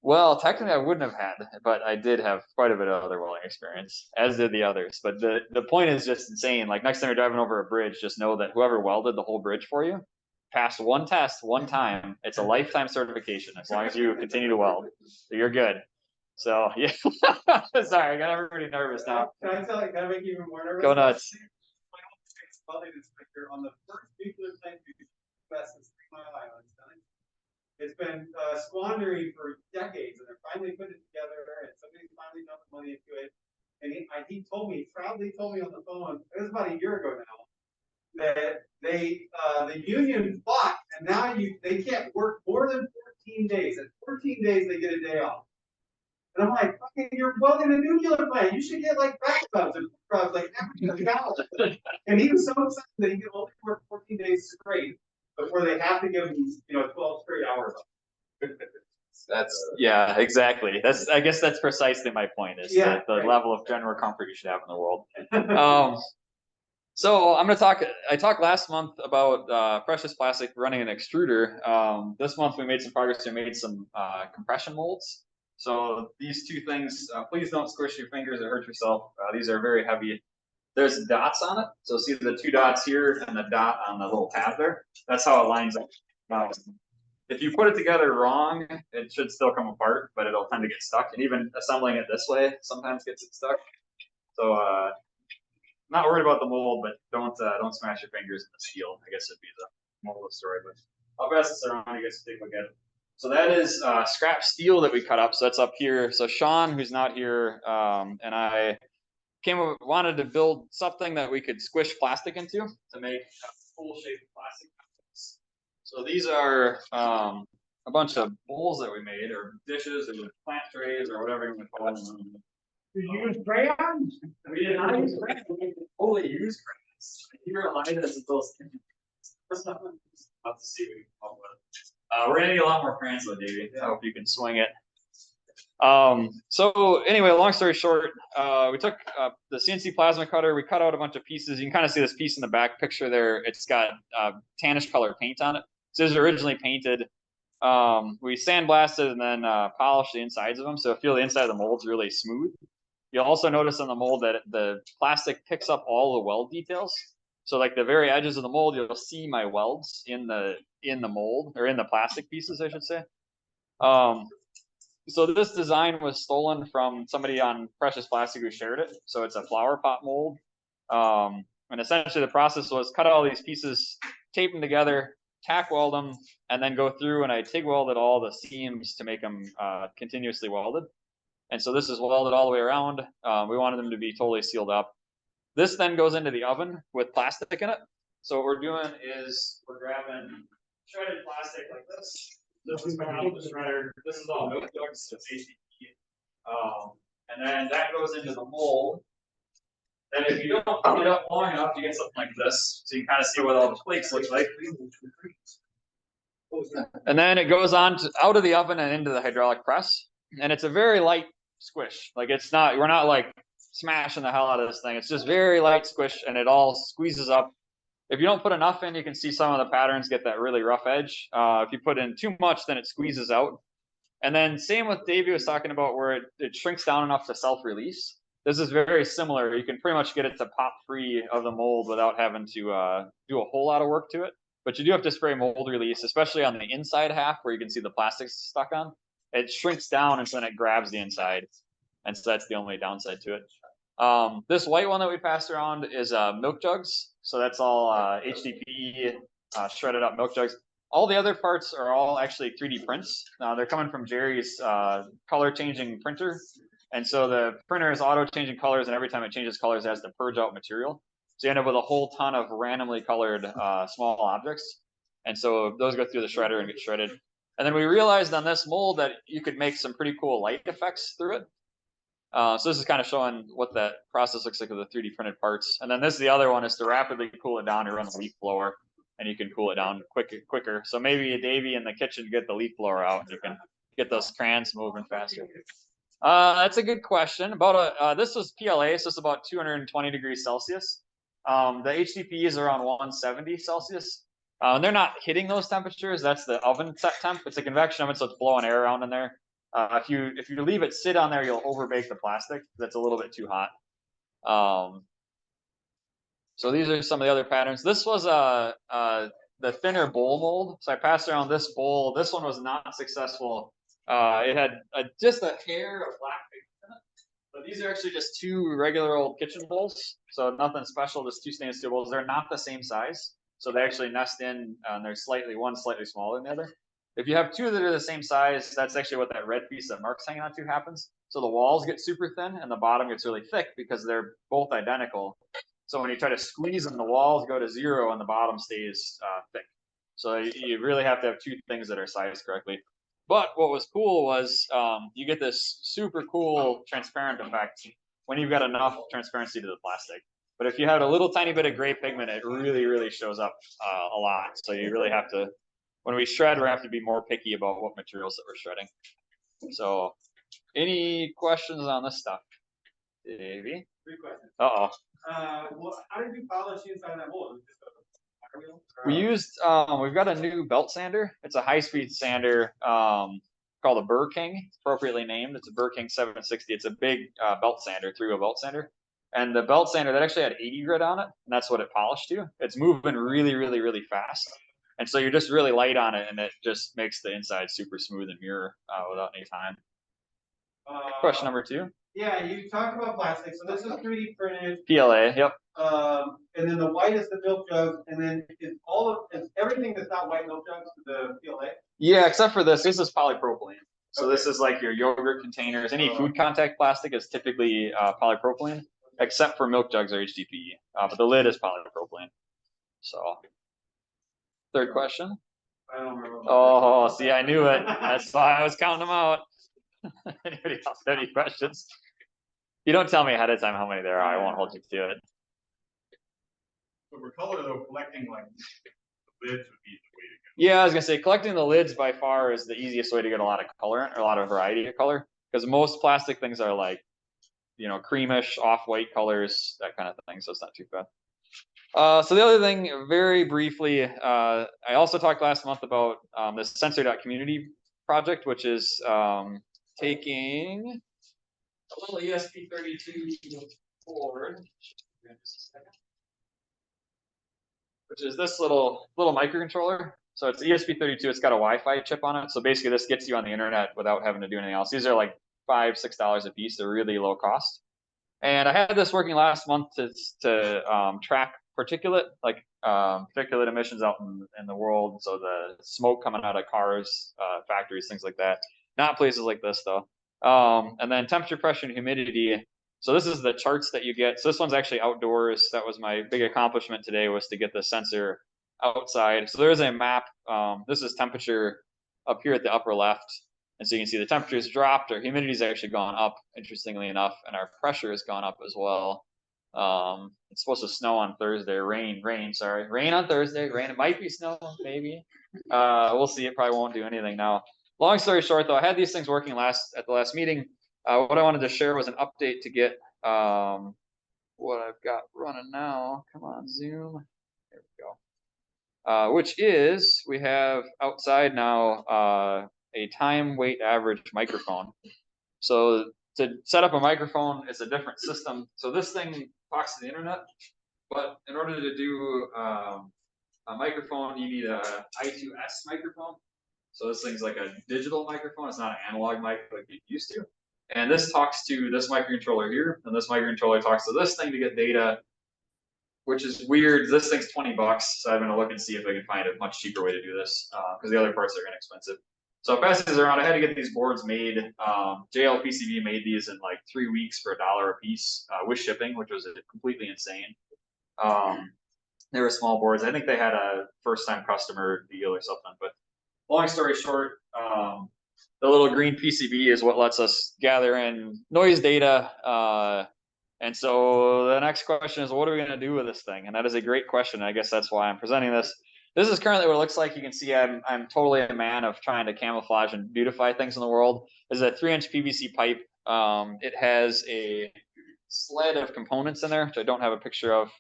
Well, technically I wouldn't have had, but I did have quite a bit of other welding experience, as did the others. But the point is just insane. Like next time you're driving over a bridge, just know that whoever welded the whole bridge for you passed one test one time. It's a lifetime certification as long as you continue to weld. So you're good. So yeah, sorry, I got everybody nervous now. Can I make you even more nervous? Go nuts. My own welding inspector on the first nuclear plant US in 3 Mile Island. It's been squandering for decades, and they're finally putting it together, and somebody's finally dumped the money into it. And he proudly told me on the phone, it was about a year ago now, that the union fought, and now they can't work more than 14 days. At 14 days, they get a day off. And I'm like, fucking, you're welding a nuclear plant. You should get like back jobs and jobs like $1,000. And he was so excited that he could only work 14 days straight before they have to give him, 12 straight hours off. Yeah, exactly. I guess that's precisely my point, is the right. level of general comfort you should have in the world. So I talked last month about precious plastic running an extruder. This month we made some progress. We made some compression molds. So these 2 things, please don't squish your fingers or hurt yourself. These are very heavy. There's dots on it. So see the 2 dots here and the dot on the little tab there? That's how it lines up. If you put it together wrong, it should still come apart, but it'll tend to get stuck. And even assembling it this way sometimes gets it stuck. So not worried about the mold, but don't smash your fingers in the steel. I guess it'd be the moral of the story. But I'll pass this around. You guys can take a look at it. So that is scrap steel that we cut up. So that's up here. So Sean, who's not here, and I wanted to build something that we could squish plastic into to make full shaped plastic. So these are a bunch of bowls that we made, or dishes, or plant trays, or whatever you want to call them. You use crayons? We did not use crayons. We totally use crayons. You realize this is those things. Let's see what we can come up with. We're gonna need a lot more crayons though, Davey. I hope you can swing it. So anyway, long story short, we took the CNC plasma cutter, we cut out a bunch of pieces. You can kind of see this piece in the back picture there. It's got tannish color paint on it. So it was originally painted. We sandblasted and then polished the insides of them. So feel the inside of the mold's really smooth. You'll also notice on the mold that the plastic picks up all the weld details. So like the very edges of the mold, you'll see my welds in the mold, or in the plastic pieces, I should say. So this design was stolen from somebody on Precious Plastic who shared it. So it's a flower pot mold. And essentially the process was cut all these pieces, tape them together, tack weld them, and then go through and I TIG welded all the seams to make them continuously welded. And so this is welded all the way around. We wanted them to be totally sealed up. This then goes into the oven with plastic in it. So what we're doing is we're grabbing shredded plastic like this. This is coming out of the shredder. This is all milk jugs. It's HDPE. And then that goes into the mold. And if you don't heat it up long enough, you get something like this. So you kind of see what all the flakes look like. And then it goes on to, out of the oven and into the hydraulic press. And it's a very light squish. Like it's not, we're not like smashing the hell out of this thing. It's just very light squish and it all squeezes up. If you don't put enough in, you can see some of the patterns get that really rough edge. If you put in too much, then it squeezes out. And then same with Davie was talking about where it shrinks down enough to self-release. This is very similar. You can pretty much get it to pop free of the mold without having to do a whole lot of work to it. But you do have to spray mold release, especially on the inside half where you can see the plastic stuck on. It shrinks down and then it grabs the inside. And so that's the only downside to it. This white one that we passed around is milk jugs. So that's all HDPE shredded up milk jugs. All the other parts are all actually 3D prints. They're coming from Jerry's color changing printer. And so the printer is auto changing colors, and every time it changes colors, it has to purge out material. So you end up with a whole ton of randomly colored small objects. And so those go through the shredder and get shredded. And then we realized on this mold that you could make some pretty cool light effects through it. So this is kind of showing what that process looks like with the 3D printed parts. And then this is the other one, is to rapidly cool it down. You run the leaf blower, and you can cool it down quicker. So maybe Davie in the kitchen get the leaf blower out, and you can get those crayons moving faster. That's a good question. About this was PLA, so it's about 220 degrees Celsius. The HDPE is around 170 Celsius. And they're not hitting those temperatures. That's the oven set temp. It's a convection oven, so it's blowing air around in there. If you leave it sit on there, you'll overbake the plastic. That's a little bit too hot. So these are some of the other patterns. This was the thinner bowl mold. So I passed around this bowl. This one was not successful. It had just a hair of black pigment in it. But these are actually just two regular old kitchen bowls. So nothing special, just two stainless steel bowls. They're not the same size. So they actually nest in, and they're one slightly smaller than the other. If you have two that are the same size, that's actually what that red piece that Mark's hanging on to happens. So the walls get super thin and the bottom gets really thick because they're both identical. So when you try to squeeze them, the walls go to 0 and the bottom stays thick. So you really have to have two things that are sized correctly. But what was cool was you get this super cool transparent effect when you've got enough transparency to the plastic. But if you have a little tiny bit of gray pigment, it really, really shows up a lot. So you really have to, when we shred, we have to be more picky about what materials that we're shredding. So any questions on this stuff? Davie? 3 questions. Uh-oh. Well, how did you polish inside that mold? We used, we've got a new belt sander. It's a high-speed sander called a Burr King, appropriately named. It's a Burr King 760. It's a big belt sander, 3-wheel belt sander. And the belt sander, that actually had 80 grit on it, and that's what it polished to. It's moving really, really, really fast. And so you're just really light on it, and it just makes the inside super smooth and mirror without any time. Question number 2. Yeah, you talked about plastic. So this is 3D printed. PLA, yep. And then the white is the milk jugs, and then is everything that's not white milk jugs the PLA? Yeah, except for this. This is polypropylene. So okay. This is like your yogurt containers. Any food contact plastic is typically polypropylene, except for milk jugs or HDPE. But the lid is polypropylene. So, third question. I don't remember. Oh, see, I knew it. That's why I was counting them out. Anybody else have any questions? You don't tell me ahead of time how many there are. I won't hold you to it. So for color though, collecting like the lids would be the way to go. Yeah, I was gonna say collecting the lids by far is the easiest way to get a lot of color or a lot of variety of color, because most plastic things are like, you know, creamish, off-white colors, that kind of thing. So it's not too bad. So the other thing, very briefly, I also talked last month about this Sensor.Community project, which is taking a little ESP82 board, which is this little microcontroller. So it's ESP32. It's got a Wi-Fi chip on it. So basically, this gets you on the internet without having to do anything else. These are like $5-6 a piece. They're really low cost. And I had this working last month to track particulate, like particulate emissions out in the world. So the smoke coming out of cars, factories, things like that. Not places like this though. And then temperature, pressure, and humidity. So this is the charts that you get. So this one's actually outdoors. That was my big accomplishment today, was to get the sensor outside. So there's a map. This is temperature up here at the upper left. And so you can see the temperature's dropped, our humidity's actually gone up, interestingly enough, and our pressure has gone up as well. It's supposed to snow on Thursday, rain on Thursday, rain, it might be snow, maybe. We'll see, it probably won't do anything now. Long story short though, I had these things working at the last meeting. What I wanted to share was an update to get what I've got running now. Come on, Zoom. There we go. Which is, we have outside now a time weight average microphone. So to set up a microphone, it's a different system. So this thing talks to the internet, but in order to do a microphone, you need a I2S microphone. So this thing's like a digital microphone. It's not an analog mic like you used to. And this talks to this microcontroller here, and this microcontroller talks to this thing to get data, which is weird. This thing's $20, so I'm gonna look and see if I can find a much cheaper way to do this, because the other parts are inexpensive. So I pass these around. I had to get these boards made. JLPCB made these in like 3 weeks for $1 a piece with shipping, which was completely insane. They were small boards. I think they had a first-time customer deal or something. But long story short, the little green PCB is what lets us gather in noise data. And so the next question is, what are we going to do with this thing? And that is a great question. I guess that's why I'm presenting this. This is currently what it looks like. You can see I'm totally a man of trying to camouflage and beautify things in the world. This is a 3-inch PVC pipe. It has a sled of components in there, which I don't have a picture of.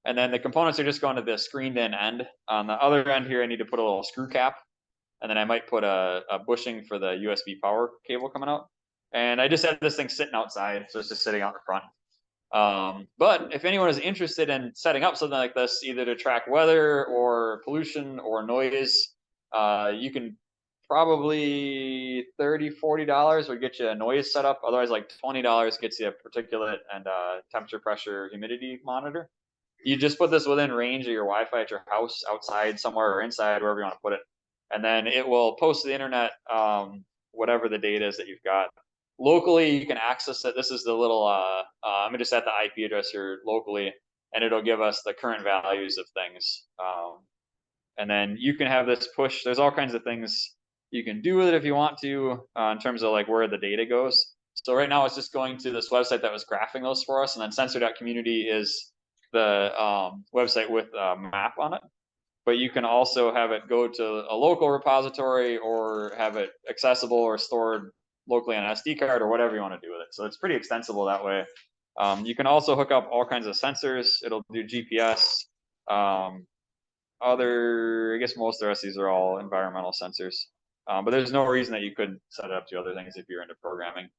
And then the components are just going to the screened-in end. On the other end here, I need to put a little screw cap. And then I might put a bushing for the USB power cable coming out. And I just had this thing sitting outside, so it's just sitting out in front. But if anyone is interested in setting up something like this, either to track weather or pollution or noise, you can probably $30–40 would get you a noise setup. Otherwise, like $20 gets you a particulate and temperature, pressure, humidity monitor. You just put this within range of your Wi-Fi at your house, outside somewhere or inside, wherever you want to put it. And then it will post to the internet whatever the data is that you've got. Locally, you can access it. This is the little, I'm just at the IP address here locally, and it'll give us the current values of things. And then you can have this push. There's all kinds of things you can do with it if you want to, in terms of like where the data goes. So right now it's just going to this website that was graphing those for us. And then Sensor.Community is the website with a map on it. But you can also have it go to a local repository or have it accessible or stored locally on an SD card or whatever you want to do with it. So it's pretty extensible that way. You can also hook up all kinds of sensors. It'll do GPS. I guess most of the rest of these are all environmental sensors. But there's no reason that you couldn't set it up to other things if you're into programming.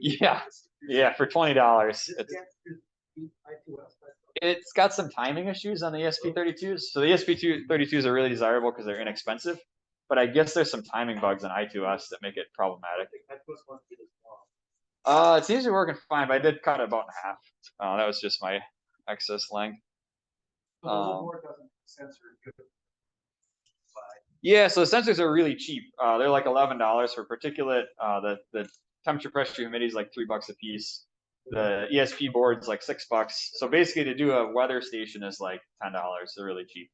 Yeah, for $20. It's got some timing issues on the ESP32s. So the ESP32s are really desirable because they're inexpensive. But I guess there's some timing bugs in I2S that make it problematic. It seems to be working fine, but I did cut it about in half. That was just my excess length. Yeah, so the sensors are really cheap. They're like $11 for particulate. The temperature, pressure, humidity is like $3 a piece. The ESP board's like $6. So basically, to do a weather station is like $10. They're really cheap.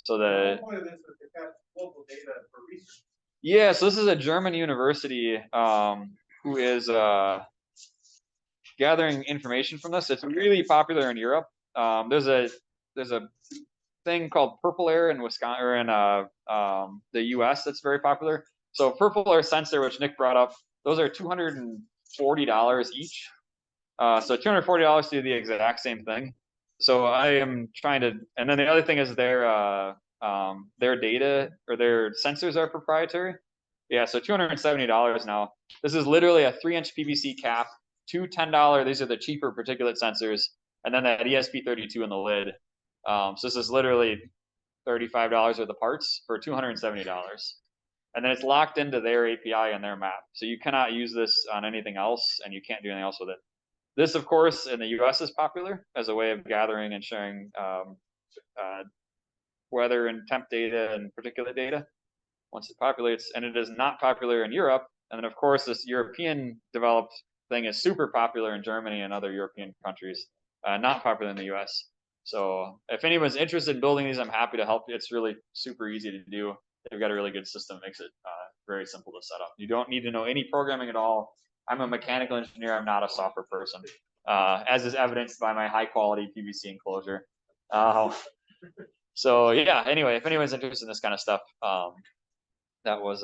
So the point of this is to catch local data for research. Yeah, so this is a German university who is gathering information from this. It's really popular in Europe. There's a thing called Purple Air in Wisconsin or in the US that's very popular. So Purple Air sensor, which Nick brought up, those are $240 each. So $240 to do the exact same thing. So I am trying to, and then the other thing is their data or their sensors are proprietary. Yeah, so $270 now. This is literally a 3-inch PVC cap, two $10. These are the cheaper particulate sensors, and then that ESP32 in the lid. So this is literally $35 worth of parts for $270. And then it's locked into their API and their map. So you cannot use this on anything else, and you can't do anything else with it. This, of course, in the US is popular as a way of gathering and sharing weather and temp data and particulate data once it populates, and it is not popular in Europe. And then, of course, this European developed thing is super popular in Germany and other European countries, not popular in the US. So if anyone's interested in building these, I'm happy to help you. It's really super easy to do. They've got a really good system, makes it very simple to set up. You don't need to know any programming at all. I'm a mechanical engineer. I'm not a software person, as is evidenced by my high quality PVC enclosure. So yeah, anyway, if anyone's interested in this kind of stuff, that was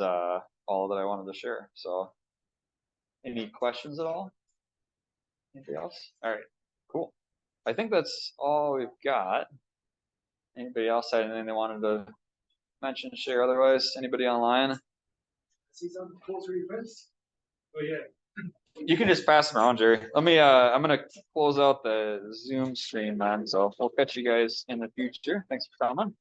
all that I wanted to share. So any questions at all? Anything else? All right, cool. I think that's all we've got. Anybody else had anything they wanted to mention, share otherwise? Anybody online? See something cool through your face? Oh, yeah. You can just pass them around, Jerry. Let me, I'm gonna close out the Zoom stream, man. So we'll catch you guys in the future. Thanks for coming.